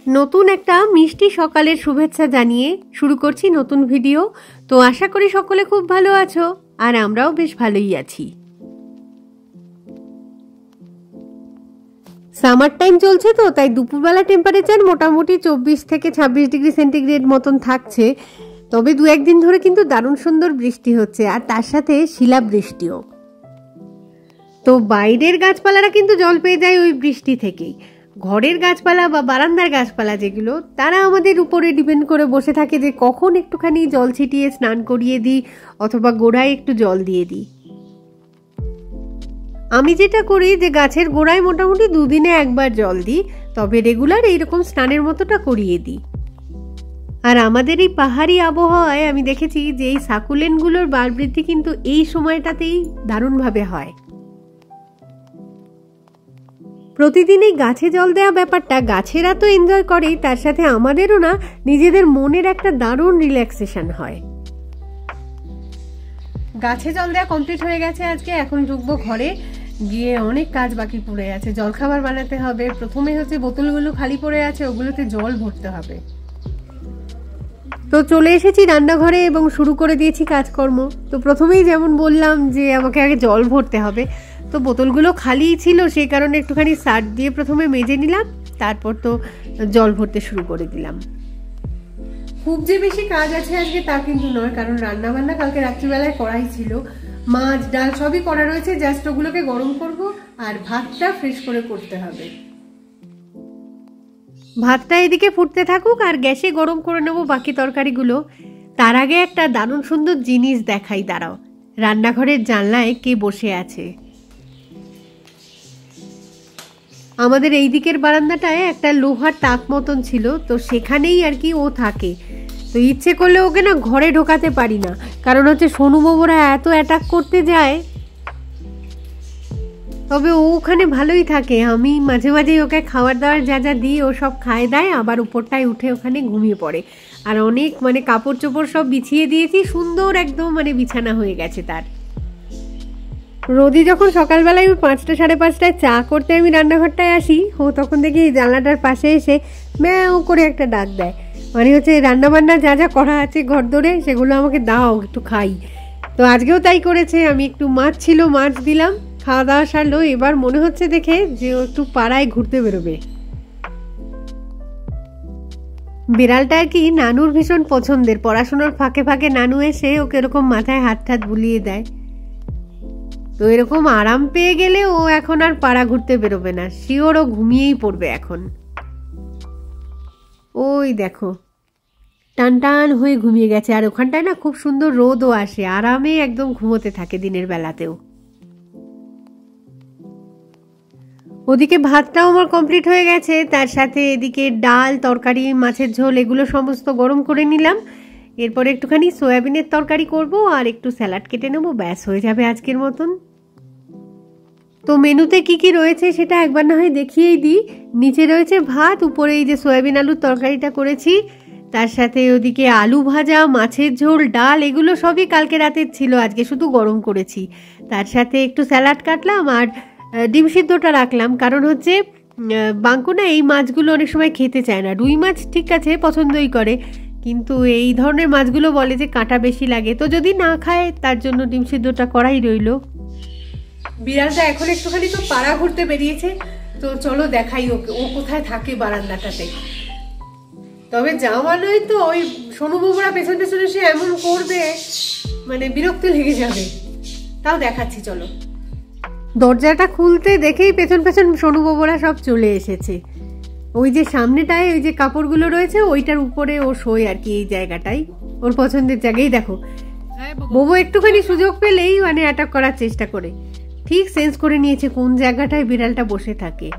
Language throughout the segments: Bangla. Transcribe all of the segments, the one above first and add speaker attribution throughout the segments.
Speaker 1: নতুন একটা মিষ্টি সকালের শুভেচ্ছা জানিয়ে শুরু করছি নতুন ভিডিও। তো আশা করি সকলে খুব ভালো আছো, আর আমরাও বেশ ভালোই আছি। সামার টাইম চলছে তো, তাই দুপুরবেলা টেম্পারেচার মোটামুটি 24 থেকে 26 ডিগ্রি সেন্টিগ্রেড মতন থাকছে। তবে দু একদিন ধরে কিন্তু দারুণ সুন্দর বৃষ্টি হচ্ছে, আর তার সাথে শিলাবৃষ্টিও। তো বাইরের গাছপালারা কিন্তু জল পেয়ে যায় ওই বৃষ্টি থেকেই। ঘরের গাছপালা বা বারান্দার গাছপালা যেগুলো, তারা আমাদের উপরে ডিপেন্ড করে বসে থাকে যে কখন একটুখানি জল ছিটিয়ে স্নান করিয়ে দিই অথবা গোড়ায় একটু জল দিয়ে দিই। আমি যেটা করি যে গাছের গোড়ায় মোটামুটি 2 দিনে একবার জল দিই, তবে রেগুলার এইরকম স্নানের মতোটা করিয়ে দিই। আর আমাদের এই পাহাড়ি আবহাওয়ায় আমি দেখেছি যে এই সাকুলেন্টগুলোর বার বৃদ্ধি কিন্তু এই সময়টাতেই দারুণভাবে হয়। প্রতিদিন এই গাছে জল দেওয়া ব্যাপারটা গাছেরা তো এনজয় করেই, তার সাথে আমাদেরও না নিজেদের মনের একটা দারুণ রিল্যাক্সেশন হয়। গাছে জল দেওয়া কমপ্লিট হয়ে গেছে আজকে। এখন ঢুকবো ঘরে, গিয়ে অনেক কাজ বাকি পড়ে আছে। জলখাবার বানাতে হবে। প্রথমে হচ্ছে বোতলগুলো খালি পড়ে আছে, ওগুলোতে জল ভরতে হবে। তো চলে এসেছি রান্নাঘরে এবং শুরু করে দিয়েছি কাজকর্ম। তো প্রথমেই যেমন বললাম যে আমাকে আগে জল ভরতে হবে, তো বোতলগুলো খালিই ছিল, সেই কারণে একটুখানি সার্ফ দিয়ে প্রথমে মেজে নিলাম, তারপর তো জল ভরতে শুরু করে দিলাম। খুব যে বেশি কাজ আছে আজকে তা কিন্তু নয়, কারণ রান্না বান্না কালকে রাত্রিবেলায় করাই ছিল। মাছ ডাল সবই করা রয়েছে, জাস্ট ওগুলোকে গরম করব আর ভাতটা ফ্রেশ করে করতে হবে। ভাতটা এদিকে ফুটতে থাকুক আর গ্যাসে গরম করে নেব বাকি তরকারিগুলো। তার আগে একটা দারুণ সুন্দর জিনিস দেখাই, দাঁড়াও। রান্নাঘরের জানলায় কে বসে আছে। আমাদের এই দিকের বারান্দাটায় একটা লোহার তাক মতন ছিল, তো সেখানেই আর কি ও থাকে। তো ইচ্ছে করলে ওকে না ঘরে ঢোকাতে পারি না, কারণ হচ্ছে সোনু বাবুরা এত অ্যাটাক করতে যায়। তবে ও ওখানে ভালোই থাকে। আমি মাঝে মাঝে ওকে খাবার দাবার যা যা দিই ও সব খায় দেয়, আবার উপরটায় উঠে ওখানে ঘুমিয়ে পড়ে। আর অনেক কাপড় চোপড় সব বিছিয়ে দিয়েছি, সুন্দর একদম বিছানা হয়ে গেছে তার। রোদি যখন সকালবেলায় 5টা সাড়ে 5টায় চা করতে আমি রান্নাঘরটায় আসি, ও তখন দেখি জানলাটার পাশে এসে ম্যাও করে একটা ডাক দেয়। হচ্ছে রান্নাবান্না যা যা করা আছে ঘর ধরে সেগুলো আমাকে দাও, একটু খাই। তো আজকেও তাই করেছে। আমি একটু মাছ ছিল, মাছ দিলাম, খাওয়া দাওয়া সারলো। এবার মনে হচ্ছে দেখে যে ও একটু পাড়ায় ঘুরতে বেরোবে। বিড়ালটা আর কি নানুর ভীষণ পছন্দের। পড়াশোনার ফাঁকে ফাঁকে নানু এসে ওকে এরকম মাথায় হাত ঠাত বুলিয়ে দেয়। তো এরকম আরাম পেয়ে গেলে ও এখন আর পাড়া ঘুরতে বেরোবে না, শিওর ও ঘুমিয়েই পড়বে এখন। ওই দেখো টান টান হয়ে ঘুমিয়ে গেছে। আর ওখানটায় না খুব সুন্দর রোদও আসে, আরামে একদম ঘুমোতে থাকে দিনের বেলাতেও। ওদিকে ভাতটাও আমার কমপ্লিট হয়ে গেছে, তার সাথে এদিকে ডাল তরকারি মাছের ঝোল এগুলো সমস্ত গরম করে নিলাম। এরপরে একটুখানি সয়াবিনের তরকারি করব আর একটু স্যালাড কেটে নেবো, ব্যাস হয়ে যাবে আজকের মতন। তো মেনুতে কি কি রয়েছে সেটা একবার না হয় দেখিয়েই দিই। নিচে রয়েছে ভাত, উপরে এই যে সয়াবিন আলুর তরকারিটা করেছি, তার সাথে ওদিকে আলু ভাজা, মাছের ঝোল, ডাল এগুলো সবই কালকে রাতের ছিল, আজকে শুধু গরম করেছি। তার সাথে একটু স্যালাড কাটলাম আর ডিম সিদ্ধটা রাখলাম, কারণ হচ্ছে বাঙ্কু না এই মাছগুলো অনেক সময় খেতে চায় না। রুই মাছ ঠিক আছে পছন্দই করে, কিন্তু এই ধরনের মাছগুলো বলে যে কাঁটা বেশি লাগে, তো যদি না খায় তার জন্য ডিম সিদ্ধটা করাই রইল। বিড়ালটা এখন একটুখানি তো পাড়া ঘুরতে বেরিয়েছে, তো চলো দেখাই ওকে ও কোথায় থাকে বারান্দাটাতে। তবে যাওয়া নয় তো, ওই সোনু বাবুরা পেছন পেছন এসে এমন করবে বিরক্ত লেগে যাবে। তাও দেখাচ্ছি চলো। দরজাটা খুলতে দেখেই পেছন পেছন সোনু বাবুরা সব চলে এসেছে। ওই যে সামনেটায় ওই যে কাপড়গুলো রয়েছে ওইটার উপরে ও শোয় আর কি, এই জায়গাটাই ওর পছন্দের জায়গায়। দেখো বাবু একটুখানি সুযোগ পেলেই অ্যাটাক করার চেষ্টা করে। ঠিক সেন্স করে নিয়েছে কোন জায়গাটায় বিড়ালটা বসে থাকে।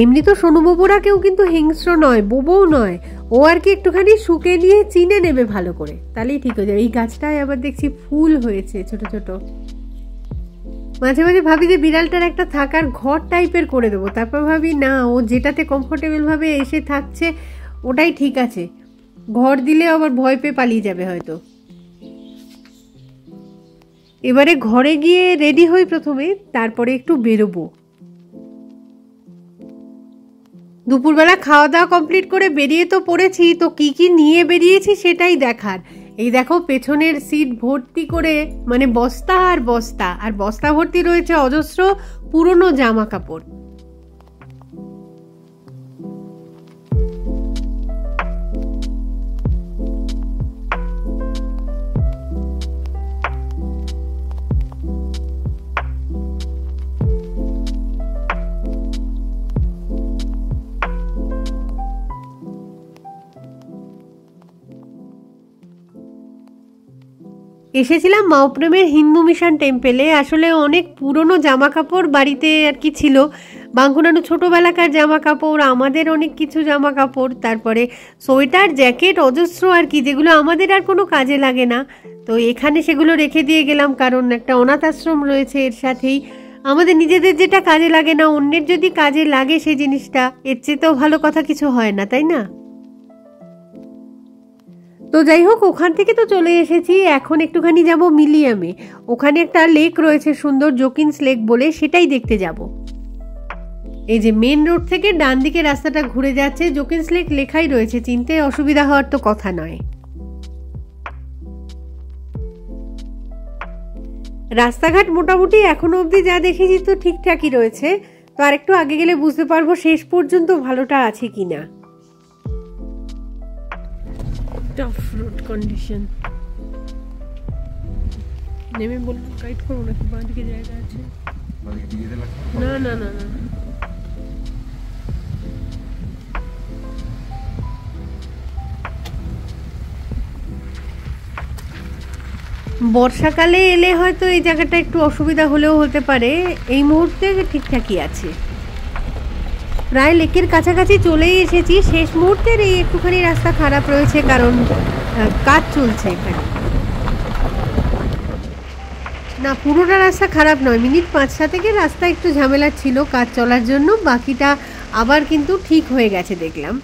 Speaker 1: এমনি তো সোনু বাবুরা কেউ কিন্তু হিংস্র নয়, বোবও নয়, ও আর কি একটুখানি শুকে নিয়ে চিনে নেবে ভালো করে, তাহলেই ঠিক হয়ে যাবে। এই গাছটায় আবার দেখছি ফুল হয়েছে ছোট ছোট। মাঝে মাঝে ভাবি যে বিড়ালটার একটা থাকার ঘর টাইপের করে দেবো, তারপর ভাবি না, ও যেটাতে কমফোর্টেবল ভাবে এসে থাকছে ওটাই ঠিক আছে। ঘর দিলে আবার ভয় পেয়ে পালিয়ে যাবে হয়তো। এবারে ঘরে গিয়ে রেডি হই প্রথমে, তারপরে একটু বেরোবো। দুপুরবেলা খাওয়া দাওয়া কমপ্লিট করে বেরিয়ে তো পড়েছি, তো কি কি নিয়ে বেরিয়েছি সেটাই দেখার। এই দেখো পেছনের সিট ভর্তি করে মানে বস্তা আর বস্তা, আর বস্তা ভর্তি রয়েছে অজস্র পুরনো জামা কাপড়। এসেছিলাম মাওপ্রেমের হিন্দু মিশন টেম্পেলে। আসলে অনেক পুরনো জামা কাপড় বাড়িতে আর কি ছিল, বাঙ্কুনানু ছোটোবেলাকার জামা কাপড়, আমাদের অনেক কিছু জামা কাপড়, তারপরে সোয়েটার জ্যাকেট অজস্র আর কি, যেগুলো আমাদের আর কোনো কাজে লাগে না। তো এখানে সেগুলো রেখে দিয়ে গেলাম, কারণ একটা অনাথ আশ্রম রয়েছে এর সাথেই। আমাদের নিজেদের যেটা কাজে লাগে না, অন্যের যদি কাজে লাগে সেই জিনিসটা, এর চেয়েতেও ভালো কথা কিছু হয় না, তাই না? তো যাই হোক, ওখান থেকে তো চলে এসেছি। এখন একটুখানি যাব মিলিয়ামে। ওখানে একটা লেক রয়েছে সুন্দর, জোকিন্স লেক বলে, সেটাই দেখতে যাব। এই যে মেন রোড থেকে ডান দিকে রাস্তাটা ঘুরে যাচ্ছে, জোকিন্স লেক লেখাই রয়েছে, চিনতে অসুবিধা হওয়ার তো কথা নয়। রাস্তাঘাট মোটামুটি এখনো অবধি যা দেখেছি তো ঠিকঠাকই রয়েছে। তো আরেকটু আগে গেলে বুঝতে পারবো শেষ পর্যন্ত ভালোটা আছে কিনা। Tough road condition. নেমে বলবো গাইড করবো নাকি? বাঁ দিকে জায়গা আছে? না না না না, বর্ষাকালে এলে হয়তো এই জায়গাটা একটু অসুবিধা হলেও হতে পারে, এই মুহূর্তে ঠিকঠাকই আছে। প্রায় লেকের কাছাকাছি চলেই এসেছি। শেষ মুহূর্তের এই একটুখানি রাস্তা খারাপ রয়েছে, কারণ কাজ চলছে এখানে। না, পুরোটা রাস্তা খারাপ নয়, মিনিট 5-7 রাস্তা একটু ঝামেলা ছিল কাজ চলার জন্য, বাকিটা আবার কিন্তু ঠিক হয়ে গেছে দেখলাম।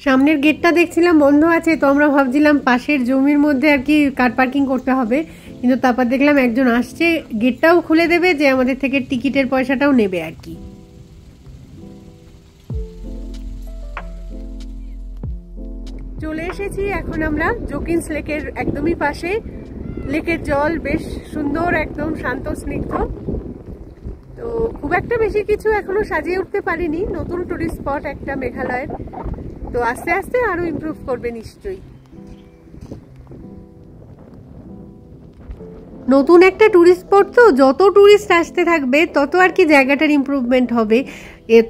Speaker 1: সামনের গেটটা দেখছিলাম বন্ধ আছে, তো আমরা ভাবছিলাম পাশের জমির মধ্যে আর কি কার পার্কিং করতে হবে, কিন্তু তারপর দেখলাম একজন আসছে, গেটটাও খুলে দেবে, যে আমাদের থেকে টিকিটের পয়সাটাও নেবে আর কি। চলে এসেছি এখন আমরা জোকিন্স লেকের একদমই পাশে। লেকের জল বেশ সুন্দর, একদম শান্ত স্নিগ্ধ। তো খুব একটা বেশি কিছু এখনো সাজিয়ে উঠতে পারিনি, নতুন টুরিস্ট স্পট একটা মেঘালয়ের, তো আস্তে আস্তে আরো ইমপ্রুভ করবে নিশ্চয়ই। নতুন একটা টুরিস্ট স্পট তো, যত টুরিস্ট আসতে থাকবে তত আর কি জায়গাটার ইমপ্রুভমেন্ট হবে।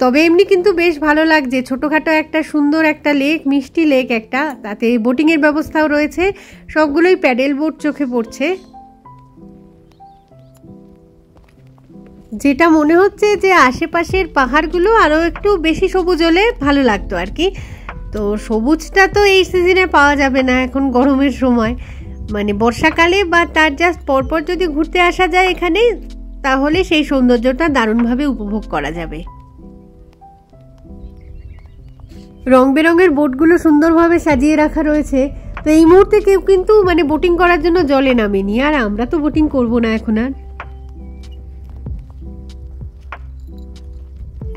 Speaker 1: তবে এমনি কিন্তু বেশ ভালো লাগছে, ছোটোখাটো একটা সুন্দর একটা লেক, মিষ্টি লেক একটা, তাতে বোটিংয়ের ব্যবস্থাও রয়েছে, সবগুলোই প্যাডেল বোট চোখে পড়ছে। যেটা মনে হচ্ছে যে আশেপাশের পাহাড়গুলো আরও একটু বেশি সবুজ হলে ভালো লাগতো আর কি। তো সবুজটা তো এই সিজনে পাওয়া যাবে না, এখন গরমের সময়, মানে বর্ষাকালে বা তার জাস্ট পরপর যদি ঘুরতে আসা যায় এখানে, তাহলে সেই সৌন্দর্যটা দারুণভাবে উপভোগ করা যাবে। রং বেরঙের বোটগুলো সুন্দরভাবে সাজিয়ে রাখা রয়েছে। তো এই মুহূর্তে কেউ কিন্তু মানে বোটিং করার জন্য জলে নামেনি, আর আমরা তো বোটিং করব না এখন আর।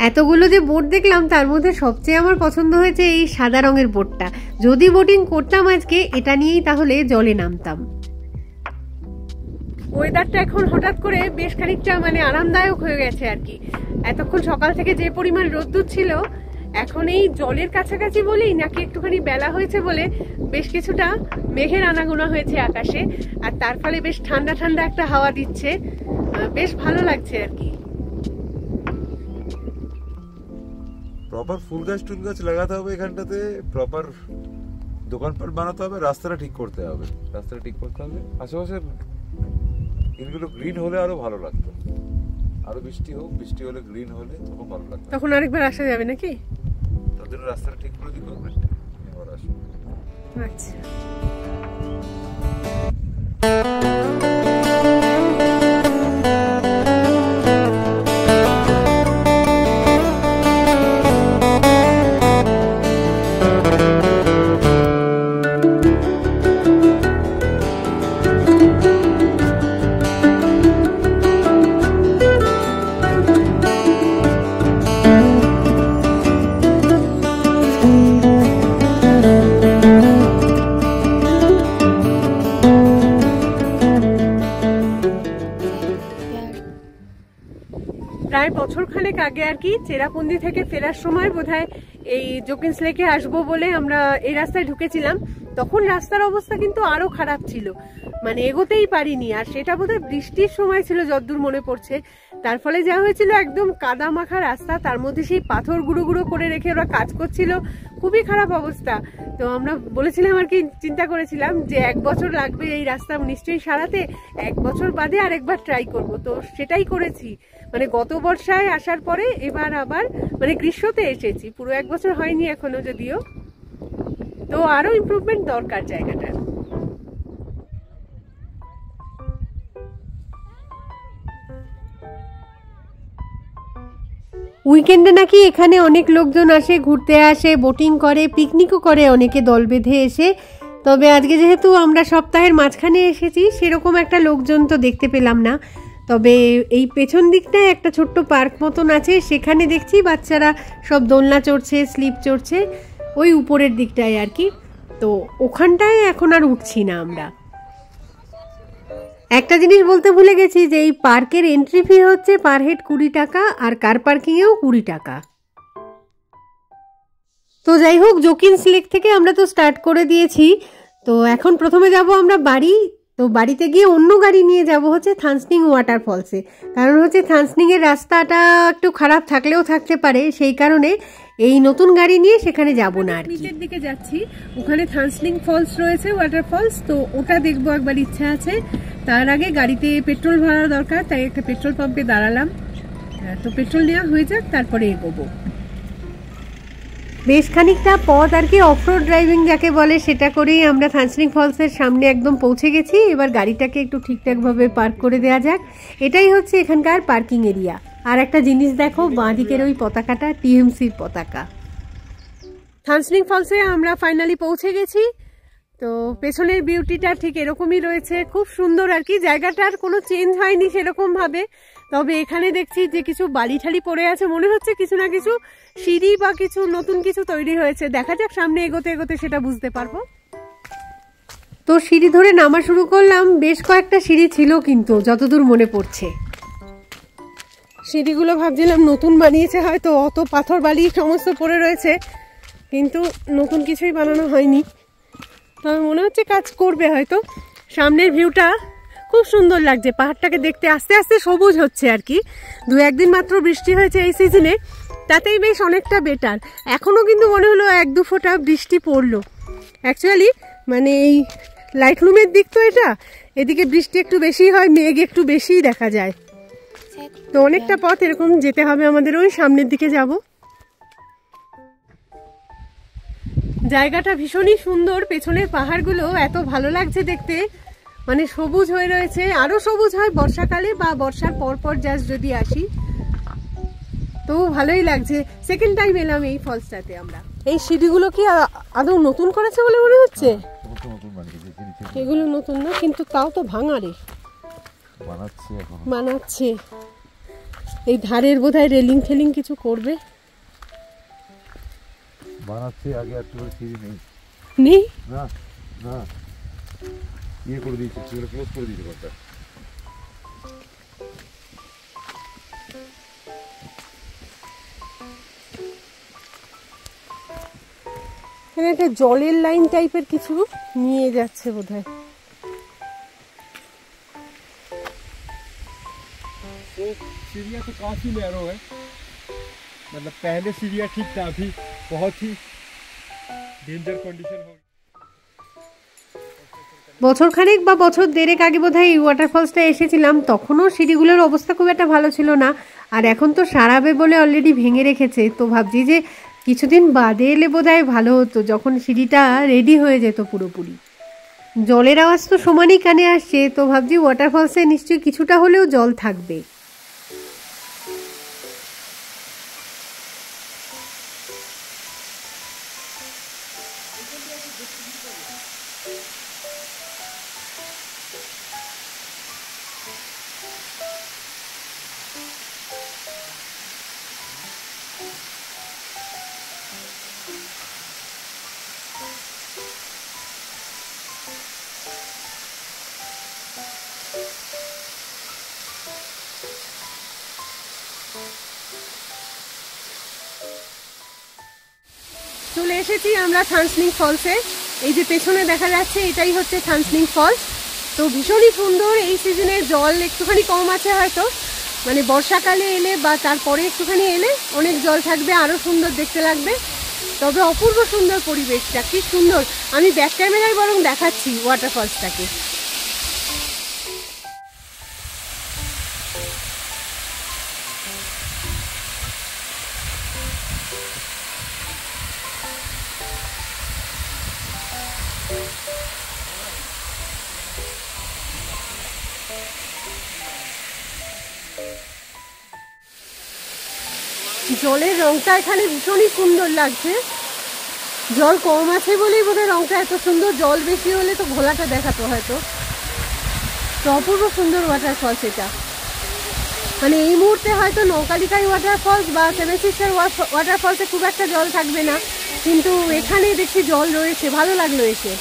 Speaker 1: এতগুলো যে বোট দেখলাম, তার মধ্যে সবচেয়ে আমার পছন্দ হয়েছে এই সাদা রঙের বোটটা। যদি বোটিং করতাম আজকে, এটা নিয়েই তাহলে জলে নামতাম। ওয়েদারটা এখন হঠাৎ করে বেশ খানিকটা মানে আরামদায়ক হয়ে গেছে আর কি। এতক্ষণ সকাল থেকে যে পরিমাণ রোদ্দুর ছিল, এখন এই জলের কাছাকাছি বলেই নাকি একটুখানি বেলা হয়েছে বলে বেশ কিছুটা মেঘের আনাগোনা হয়েছে আকাশে, আর তার ফলে বেশ ঠান্ডা ঠান্ডা একটা হাওয়া দিচ্ছে, বেশ ভালো লাগছে আর কি।
Speaker 2: প্রপার ফুল গাছ টুল গাছ লাগাতে হবে এখানটাতে, প্রপার দোকানপাট বানাতে হবে, রাস্তাটা ঠিক করতে হবে, আশেপাশে এগুলো গ্রিন হলে আরো ভালো লাগতো। আরো বৃষ্টি হোক, বৃষ্টি হলে গ্রিন হলে তখন ভালো লাগতো,
Speaker 1: তখন আরেকবার আসা যাবে নাকি?
Speaker 2: তাদের রাস্তাটা ঠিক করে দিতে হবে, এবার আসো।
Speaker 1: আচ্ছা, প্রায় বছরখানেক আগে আর কি চেরাপুঞ্জি থেকে ফেরার সময় বোধহয় এই জকিন্স লেকে আসবো বলে আমরা এই রাস্তায় ঢুকেছিলাম। তখন রাস্তার অবস্থা কিন্তু আরো খারাপ ছিল, মানে এগোতেই পারিনি। আর সেটা বোধহয় বৃষ্টির সময় ছিল যতদূর মনে পড়ছে। তার ফলে যা হয়েছিল একদম কাদা মাখা রাস্তা, তার মধ্যে সেই পাথর গুঁড়ো গুঁড়ো করে রেখে ওরা কাজ করছিল, খুবই খারাপ অবস্থা। তো আমরা বলেছিলাম আর কি, চিন্তা করেছিলাম যে 1 বছর লাগবে এই রাস্তা নিশ্চয়ই সারাতে, 1 বছর বাদে আরেকবার ট্রাই করব। তো সেটাই করেছি, মানে গত বর্ষায় আসার পরে এবার আবার মানে গ্রীষ্মতে এসেছি, পুরো 1 বছর হয়নি এখনো যদিও। তো আরো ইমপ্রুভমেন্ট দরকার জায়গাটার। উইকেন্ডে নাকি এখানে অনেক লোকজন আসে, ঘুরতে আসে, বোটিং করে, পিকনিকও করে অনেকে দল বেঁধে এসে। তবে আজকে যেহেতু আমরা সপ্তাহের মাঝখানে এসেছি, সেরকম একটা লোকজন তো দেখতে পেলাম না। তবে এই পেছন দিকটায় একটা ছোট্ট পার্ক মতন আছে, সেখানে দেখছি বাচ্চারা সব দোলনা চড়ছে, স্লিপ চড়ছে, ওই উপরের দিকটায় আর কি। তো ওখানটায় এখন আর উঠছি না আমরা। একটা জিনিস বলতে ভুলে গেছি যে এই পার্কের এন্ট্রি ফি হচ্ছে পার হেড 20 টাকা, আর কার পার্কিংয়েও 20 টাকা। তো যাই হোক, জকিন্স লেক থেকে আমরা তো স্টার্ট করে দিয়েছি। তো এখন প্রথমে যাব আমরা বাড়ি। তো বাড়িতে গিয়ে অন্য গাড়ি নিয়ে যাব হচ্ছে থানসনিং ওয়াটারফলসে। কারণ হচ্ছে থানসনিংয়ের রাস্তাটা একটু খারাপ থাকলেও থাকতে পারে, সেই কারণে এই নতুন গাড়ি নিয়ে সেখানে যাব না। আর নিচের দিকে যাচ্ছি, ওখানে থানসনিং ফলস রয়েছে, ওয়াটারফলস, তো ওটা দেখবো একবার ইচ্ছা আছে। তার আগে গাড়িতে পেট্রোল ভরার দরকার, তাই একটা পেট্রোল পাম্পে দাঁড়ালাম। তো পেট্রোল নেওয়া হয়ে যাক, তারপরে এগোবো। বেশ খানিকটা পথ আর কি অফরোড ড্রাইভিং যাকে বলে, সেটা করেই আমরা থানসনিং ফলসের সামনে একদম পৌঁছে গেছি। এবার গাড়িটাকে একটু ঠিকঠাকভাবে পার্ক করে দেওয়া যাক। এটাই হচ্ছে এখানকার পার্কিং এরিয়া। আর একটা জিনিস দেখো, বাঁ দিকের ওই পতাকাটা টিএমসির পতাকা। থানসনিং ফলসে আমরা ফাইনালি পৌঁছে গেছি। তো পেছনের বিউটিটা ঠিক এরকমই রয়েছে, খুব সুন্দর আর কি। জায়গাটার কোনো চেঞ্জ হয়নি সেরকম ভাবে, তবে এখানে দেখছি যে কিছু বালি ঠালি পড়ে আছে, মনে হচ্ছে কিছু না কিছু সিঁড়ি বা কিছু নতুন কিছু তৈরি হয়েছে। দেখা যাক, সামনে এগোতে এগোতে সেটা বুঝতে পারবো। তো সিঁড়ি ধরে নামা শুরু করলাম। বেশ কয়েকটা সিঁড়ি ছিল কিন্তু যতদূর মনে পড়ছে। সিঁড়িগুলো ভাবছিলাম নতুন বানিয়েছে হয়তো, অত পাথর বালি সমস্ত পড়ে রয়েছে, কিন্তু নতুন কিছুই বানানো হয়নি। তবে মনে হচ্ছে কাজ করবে হয়তো। সামনের ভিউটা খুব সুন্দর লাগছে, পাহাড়টাকে দেখতে আস্তে আস্তে সবুজ হচ্ছে আর কি। 2-1 দিন মাত্র বৃষ্টি হয়েছে এই সিজনে, তাতেই বেশ অনেকটা বেটার। এখনও কিন্তু মনে হলো 1-2 ফোঁটা বৃষ্টি পড়লো। অ্যাকচুয়ালি মানে এই লাইটলুমের দিক তো এটা, এদিকে বৃষ্টি একটু বেশি হয়, মেঘ একটু বেশিই দেখা যায়। তো অনেকটা পথ এরকম যেতে হবে আমাদের, ওই সামনের দিকে যাব। জায়গাটা ভীষণই সুন্দর, পেছনের পাহাড়গুলো এত ভালো লাগছে দেখতে, মানে সবুজ হয়ে রয়েছে। আরো সবুজ হয় বর্ষাকালে বা বর্ষার পরপর জাস্ট যদি আসি, তো ভালোই লাগছে। সেকেন্ড টাইম এলাম এই ফলসটাতে আমরা। এই সিঁড়িগুলো কি আদৌ নতুন করেছে বলে মনে হচ্ছে? এগুলো নতুন না, কিন্তু তাও তো ভাঙা রে, বানাচ্ছে। এই ধারের বোধহয় রেলিং ফেলিং কিছু করবে,
Speaker 2: বানাচ্ছে। আগে আর তোর সিঁড়ি নেই,
Speaker 1: নেই
Speaker 2: না না, ইয়ে করে দিয়েছে, সেগুলো ক্লোজ করে দিয়েছে ঘরটা।
Speaker 1: এখানে একটা জলের লাইন টাইপের কিছু নিয়ে যাচ্ছে বোধহয়।
Speaker 3: तो सीढ़ियाँ तो काफ़ी नैरो है, मतलब पहले सीढ़ियाँ ठीक था, अभी बहुत ही डेंजर कंडीशन हो गई।
Speaker 1: বছর খানেক বা বছর দেড়েক আগে বোধহয় এই ওয়াটারফলসটা এসেছিলাম, তখনও সিঁড়িগুলোর অবস্থা খুব একটা ভালো ছিল না। আর এখন তো সারাবে বলে অলরেডি ভেঙে রেখেছে। তো ভাবছি যে কিছুদিন বাদে এলে বোধহয় ভালো হতো, যখন সিঁড়িটা রেডি হয়ে যেত পুরোপুরি। জলের আওয়াজ তো সমানই কানে আসছে, তো ভাবছি ওয়াটারফলসে নিশ্চয়ই কিছুটা হলেও জল থাকবে। এসেছি আমরা থানসনিং ফলসে। এই যে পেছনে দেখা যাচ্ছে এটাই হচ্ছে থানসনিং ফলস। তো ভীষণই সুন্দর। এই সিজনে জল একটুখানি কম আছে হয়তো, মানে বর্ষাকালে এলে বা তারপরে একটুখানি এলে অনেক জল থাকবে, আরও সুন্দর দেখতে লাগবে। তবে অপূর্ব সুন্দর পরিবেশটা, কি সুন্দর। আমি ব্যাক ক্যামেরায় বরং দেখাচ্ছি ওয়াটারফলসটাকে। জলের রংটা এখানে ভীষণই সুন্দর লাগছে। জল কম আছে বলেই বোধহয় রংটা এত সুন্দর, জল বেশি হলে তো ঘোলাটা দেখাতো হয়তো। তো অপূর্ব সুন্দর ওয়াটারফলস এটা। মানে এই মুহূর্তে হয়তো নৌকালিকাই ওয়াটারফলস বা সেভেন সিস্টার ওয়াটারফলসে খুব একটা জল থাকবে না, কিন্তু এখানে দেখছি জল রয়েছে, ভালো লাগলো এসে।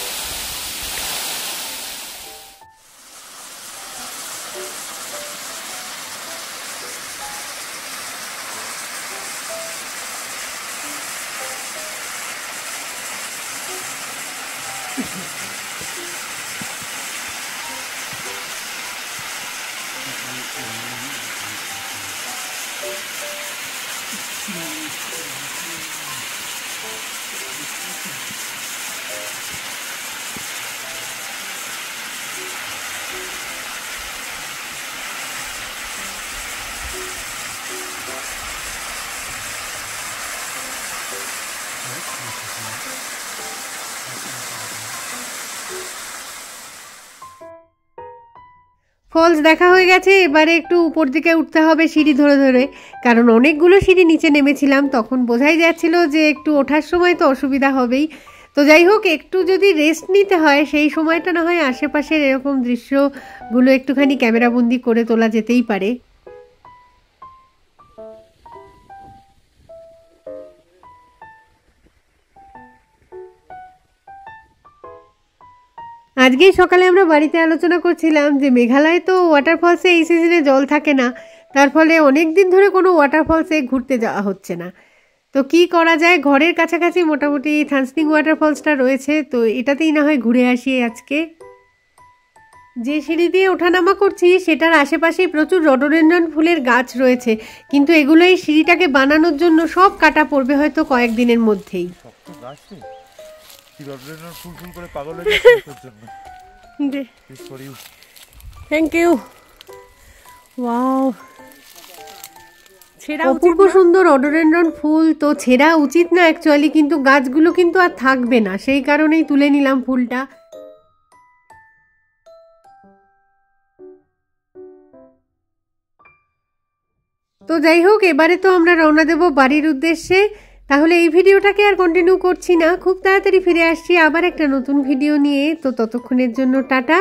Speaker 1: ফলস দেখা হয়ে গেছে, এবারে একটু উপর দিকে উঠতে হবে সিঁড়ি ধরে ধরে, কারণ অনেকগুলো সিঁড়ি নিচে নেমেছিলাম, তখন বোঝাই যাচ্ছিল যে একটু ওঠার সময় তো অসুবিধা হবেই। তো যাই হোক, একটু যদি রেস্ট নিতে হয় সেই সময়টা না হয় আশেপাশের এরকম দৃশ্যগুলো একটুখানি ক্যামেরাবন্দি করে তোলা যেতেই পারে। আজকেই সকালে আমরা বাড়িতে আলোচনা করছিলাম যে মেঘালয়ে তো ওয়াটারফলসে এই সিজনে জল থাকে না, তার ফলে অনেক দিন ধরে কোনো ওয়াটারফলসে ঘুরতে যাওয়া হচ্ছে না। তো কি করা যায়, ঘরের কাছাকাছি মোটামুটি থানসনিং ওয়াটারফলসটা রয়েছে, তো এটাতেই না হয় ঘুরে আসি আজকে। যে সিঁড়ি দিয়ে ওঠানামা করছি সেটার আশেপাশেই প্রচুর রডোডেনড্রন ফুলের গাছ রয়েছে, কিন্তু এগুলো এই সিঁড়িটাকে বানানোর জন্য সব কাটা পড়বে হয়তো কয়েকদিনের মধ্যেই। Thank you. ওয়াও, অপূর্ব সুন্দর রডোডেনড্রন ফুল। তো ছেঁড়া উচিত না অ্যাকচুয়ালি, কিন্তু গাছগুলো কিন্তু আর থাকবে না, সেই কারণেই তুলে নিলাম ফুলটা। তো যাই হোক, এবারে তো আমরা রওনা দেব বাড়ির উদ্দেশ্যে। তাহলে এই ভিডিওটাকে আর কন্টিনিউ করছি না, খুব তাড়াতাড়ি ফিরে আসছি আবার একটা নতুন ভিডিও নিয়ে। তো ততক্ষণের জন্য টাটা,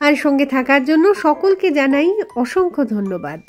Speaker 1: আর সঙ্গে থাকার জন্য সকলকে জানাই অসংখ্য ধন্যবাদ।